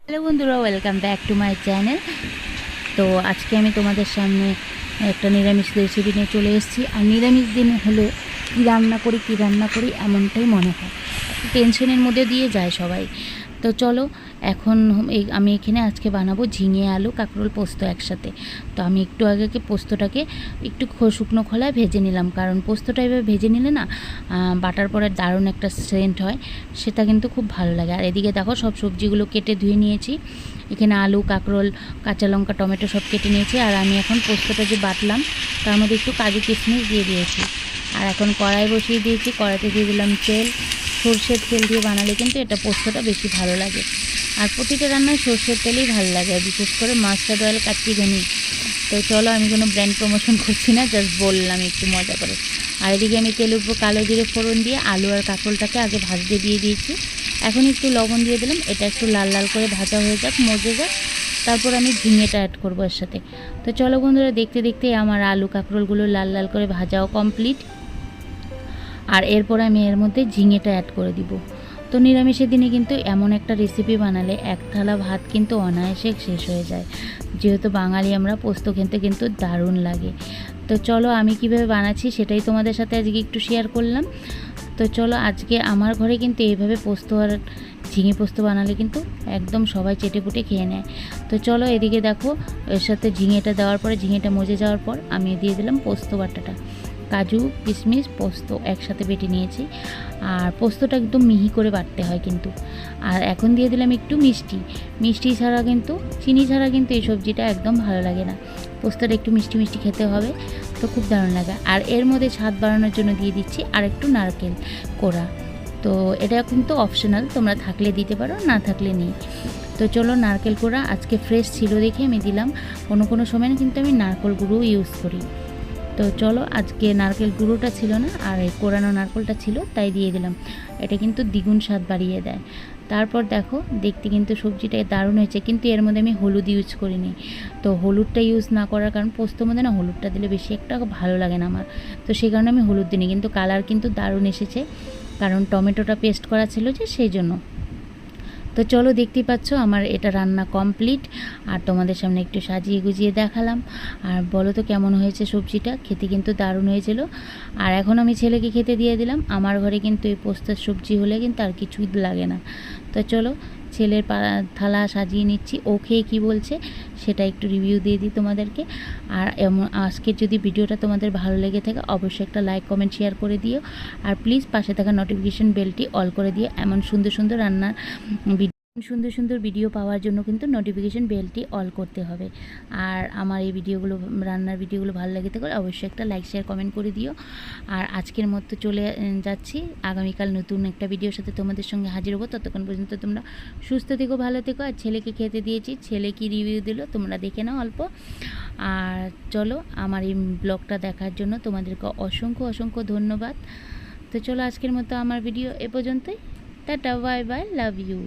Hello বন্ধুরা, welcome back to my channel. তো আজকে আমি তোমাদের সামনে একটা নিরামিষ রেসিপি নিয়ে চলে এসেছি। আর নিরামিষ দিন হলে কী রান্না করি এমনটাই মনে হয়, টেনশনের মধ্যে দিয়ে যায় সবাই। তো চলো, এখন আমি এখানে আজকে বানাবো ঝিঙে আলু কাঁকরোল পোস্ত একসাথে। তো আমি একটু আগে পোস্তটাকে একটু শুকনো খোলায় ভেজে নিলাম, কারণ পোস্তটা এভাবে ভেজে নিলে না বাটার পরে দারুণ একটা সেন্ট হয়, সেটা কিন্তু খুব ভালো লাগে। আর এদিকে দেখো, সব সবজিগুলো কেটে ধুয়ে নিয়েছি। এখানে আলু, কাঁকরোল, কাঁচা লঙ্কা, টমেটো সব কেটে নিয়েছি। আর আমি এখন পোস্তটা যে বাটলাম তার মধ্যে একটু কাজু কিশমিশ দিয়ে দিয়েছি। আর এখন কড়াই বসিয়ে দিয়েছি, কড়াইতে দিয়ে দিলাম তেল। সর্ষের তেল দিয়ে বানালে কিন্তু এটা পোস্তটা বেশি ভালো লাগে। আর প্রতিটা রান্নায় সর্ষের তেলেই ভালো লাগে, বিশেষ করে মাস্টার্ড অয়েল কাটছি ঘনি। তো চলো, আমি কোনো ব্র্যান্ড প্রমোশন করছি না, জাস্ট বললাম একটু মজা করে। আর এদিকে আমি তেলের উপর কালো জিরে ফোড়ন দিয়ে আলু আর কাঁকরোলটাকে আগে ভাজতে দিয়ে দিয়েছি। এখন একটু লবণ দিয়ে দিলাম, এটা একটু লাল লাল করে ভাজা হয়ে যাক, মজে যাক। তারপর আমি ঝিঙেটা অ্যাড করবো এর সাথে। তো চলো বন্ধুরা, দেখতে দেখতে আমার আলু কাঁকরোলগুলো লাল লাল করে ভাজাও কমপ্লিট। আর এরপর আমি এর মধ্যে ঝিঙেটা অ্যাড করে দিব। তো নিরামিষের দিনে কিন্তু এমন একটা রেসিপি বানালে এক থালা ভাত কিন্তু অনায়াসে শেষ হয়ে যায়। যেহেতু বাঙালি আমরা, পোস্ত খেতে কিন্তু দারুণ লাগে। তো চলো, আমি কিভাবে বানাচ্ছি সেটাই তোমাদের সাথে আজকে একটু শেয়ার করলাম। তো চলো, আজকে আমার ঘরে কিন্তু এইভাবে পোস্ত আর ঝিঙে পোস্ত বানালে কিন্তু একদম সবাই চেটেপুটে খেয়ে নেয়। তো চলো, এদিকে দেখো, এর সাথে ঝিঙেটা দেওয়ার পরে, ঝিঙেটা মজে যাওয়ার পর আমি দিয়ে দিলাম পোস্ত বাটাটা। কাজু, কিশমিশ, পোস্ত একসাথে বেটে নিয়েছি। আর পোস্তটা একদম মিহি করে বাটতে হয় কিন্তু। আর এখন দিয়ে দিলাম একটু মিষ্টি। মিষ্টি ছাড়া কিন্তু, চিনি ছাড়া কিন্তু এই সবজিটা একদম ভালো লাগে না। পোস্তটা একটু মিষ্টি মিষ্টি খেতে হবে, তো খুব দারুণ লাগে। আর এর মধ্যে স্বাদ বাড়ানোর জন্য দিয়ে দিচ্ছি আর একটু নারকেল কোড়া। তো এটা কিন্তু অপশনাল, তোমরা থাকলে দিতে পারো, না থাকলে নেই। তো চলো, নারকেল কোড়া আজকে ফ্রেশ ছিল দেখে আমি দিলাম। কোনো কোনো সময় কিন্তু আমি নারকেল গুঁড়ো ইউজ করি। তো চলো, আজকে নারকেল গুঁড়োটা ছিল না, আর এই কোরানো নারকেলটা ছিল, তাই দিয়ে দিলাম। এটা কিন্তু দ্বিগুণ স্বাদ বাড়িয়ে দেয়। তারপর দেখো, দেখতে কিন্তু সবজিটা দারুণ হয়েছে, কিন্তু এর মধ্যে আমি হলুদ ইউজ করিনি। তো হলুদটা ইউজ না করার কারণ, পোস্তর মধ্যে না হলুদটা দিলে বেশি একটা ভালো লাগে না আমার। তো সেই কারণে আমি হলুদ দিইনি, কিন্তু কালার কিন্তু দারুণ এসেছে, কারণ টমেটোটা পেস্ট করা ছিল যে, সেই জন্য। তো চলো, দেখতেই পাচ্ছ আমার এটা রান্না কমপ্লিট। আর তোমাদের সামনে একটু সাজিয়ে গুজিয়ে দেখালাম। আর বলো তো কেমন হয়েছে সবজিটা, খেতে কিন্তু দারুণ হয়েছিল। আর এখন আমি ছেলেকে খেতে দিয়ে দিলাম। আমার ঘরে কিন্তু এই পোস্তের সবজি হলে কিন্তু আর কিছুই লাগে না। তো চলো, ছেলের থালা সাজিয়ে নিচ্ছি, ও খেয়ে কী বলছে সেটা একটু রিভিউ দিয়ে দিই তোমাদেরকে। আর আজকের যদি ভিডিওটা তোমাদের ভালো লেগে থাকে, অবশ্যই একটা লাইক, কমেন্ট, শেয়ার করে দিও। আর প্লিজ পাশে থাকা নোটিফিকেশন বেলটি অল করে দিও। এমন সুন্দর সুন্দর সুন্দর সুন্দর ভিডিও পাওয়ার জন্য কিন্তু নোটিফিকেশন বেলটি অল করতে হবে। আর আমার এই ভিডিওগুলো, রান্নার ভিডিওগুলো ভালো লেগে থাকলে অবশ্যই একটা লাইক, শেয়ার, কমেন্ট করে দিও। আর আজকের মতো চলে যাচ্ছি, আগামীকাল নতুন একটা ভিডিওর সাথে তোমাদের সঙ্গে হাজির হবো। ততক্ষণ পর্যন্ত তোমরা সুস্থ থেকো, ভালো থেকো। আর ছেলেকে খেতে দিয়েছি, ছেলে কি রিভিউ দিল তোমরা দেখে নাও অল্প। আর চলো, আমার এই ব্লগটা দেখার জন্য তোমাদেরকে অসংখ্য অসংখ্য ধন্যবাদ। তো চলো, আজকের মতো আমার ভিডিও এ পর্যন্তই। টাটা, বাই বাই, লাভ ইউ।